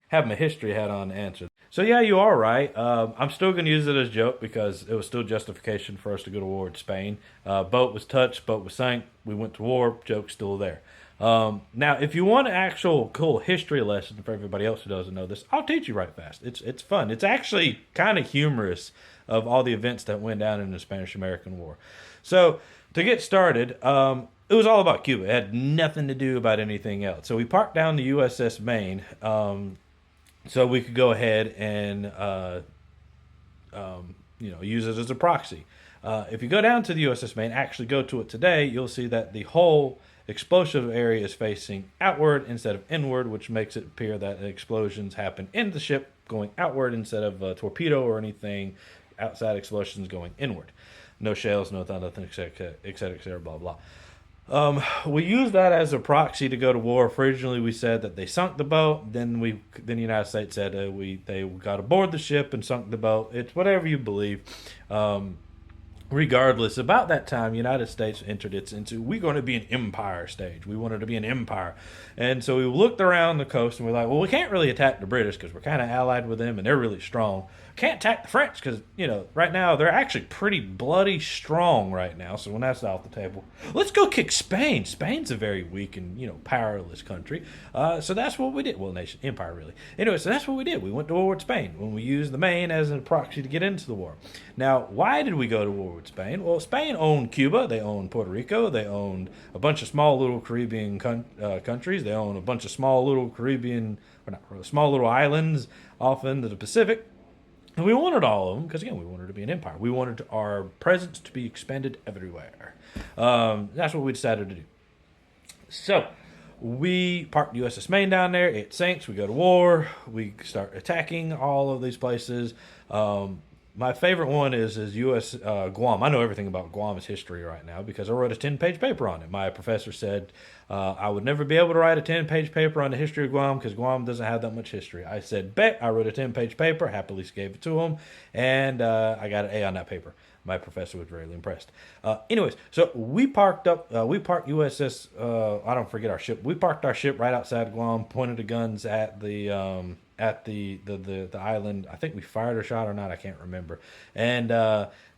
have my history hat on to answer. So yeah, you are right. I'm still going to use it as a joke because it was still justification for us to go to war with Spain. Boat was touched, boat was sank. We went to war. Joke's still there. Now, if you want an actual cool history lesson for everybody else who doesn't know this, I'll teach you right fast. It's fun. It's actually kind of humorous of all the events that went down in the Spanish American War. So to get started, it was all about Cuba. It had nothing to do about anything else. So we parked down the USS Maine. So we could go ahead and use it as a proxy. If you go down to the USS Maine, actually go to it today, you'll see that the whole explosive area is facing outward instead of inward, which makes it appear that explosions happen in the ship going outward instead of a torpedo or anything outside explosions going inward. No shells, no nothing, etc., etc., blah blah. We used that as a proxy to go to war. Originally, we said that they sunk the boat. Then the United States said they got aboard the ship and sunk the boat. It's whatever you believe. Regardless, about that time, United States entered its into we're going to be an empire stage. We wanted to be an empire, and so we looked around the coast and we're like, well, we can't really attack the British because we're kind of allied with them and they're really strong. Can't attack the French because right now they're actually pretty bloody strong right now. So when that's off the table, let's go kick Spain. Spain's a very weak and powerless country. So that's what we did. Well, nation empire really. Anyway, so that's what we did. We went to war with Spain when we used the Maine as a proxy to get into the war. Now, why did we go to war with Spain? Well, Spain owned Cuba. They owned Puerto Rico. They owned a bunch of small little Caribbean countries. They owned a bunch of small little Caribbean, or not really, small little islands off into the Pacific. And we wanted all of them because, again, we wanted to be an empire. We wanted our presence to be expanded everywhere. That's what we decided to do. So we parked USS Maine down there. It sinks. We go to war. We start attacking all of these places. My favorite one is U.S. Guam. I know everything about Guam's history right now because I wrote a 10-page paper on it. My professor said I would never be able to write a 10-page paper on the history of Guam because Guam doesn't have that much history. I said, bet. I wrote a 10-page paper, happily gave it to him, and I got an A on that paper. My professor was very impressed. Anyways, so we parked USS, I don't forget our ship. We parked our ship right outside Guam, pointed the guns at the island. I think we fired a shot or not. I can't remember. And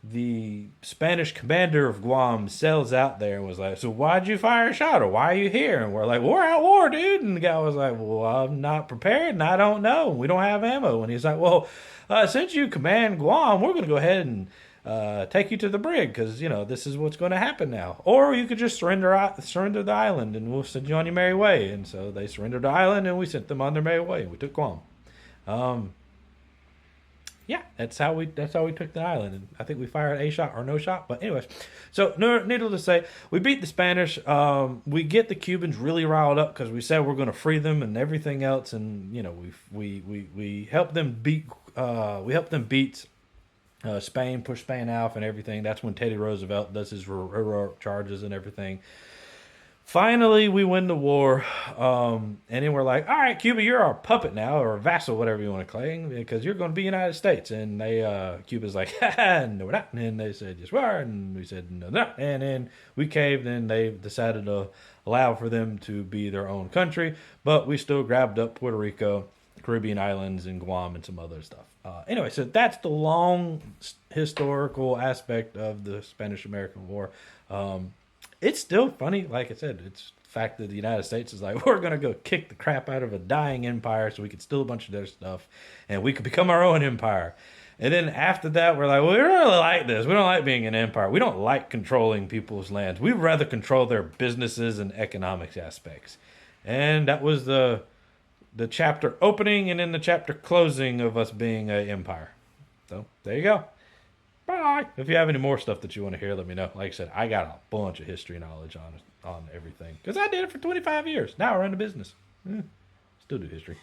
the Spanish commander of Guam sails out there and was like, so why'd you fire a shot or why are you here? And we're like, we're at war, dude. And the guy was like, well, I'm not prepared and I don't know. We don't have ammo. And he's like, well, since you command Guam, we're going to go ahead and take you to the brig because this is what's going to happen now. Or you could just surrender the island and we'll send you on your merry way. And so they surrendered the island and we sent them on their merry way. We took Guam. Yeah, that's how we took the island, and I think we fired a shot or no shot. But anyways, so needless to say, we beat the Spanish. We get the Cubans really riled up because we said we're going to free them and everything else, and we helped them beat Spain, push Spain out and everything. That's when Teddy Roosevelt does his heroic charges and everything. Finally, we win the war, and then we're like, all right, Cuba, you're our puppet now, or vassal, whatever you want to claim, because you're going to be United States. And Cuba's like, no, we're not. And they said, yes, we are. And we said, no, no. And then we caved, and they decided to allow for them to be their own country, but we still grabbed up Puerto Rico, Caribbean islands, and Guam, and some other stuff. Anyway, so that's the long historical aspect of the Spanish-American War. It's still funny, like I said. It's the fact that the United States is like, we're going to go kick the crap out of a dying empire so we can steal a bunch of their stuff and we could become our own empire. And then after that, we're like, well, we don't really like this. We don't like being an empire. We don't like controlling people's lands. We'd rather control their businesses and economics aspects. And that was the chapter opening and then the chapter closing of us being an empire. So there you go. Bye. If you have any more stuff that you want to hear, let me know. Like I said, I got a bunch of history knowledge on everything because I did it for 25 years. Now I run the business. Still do history.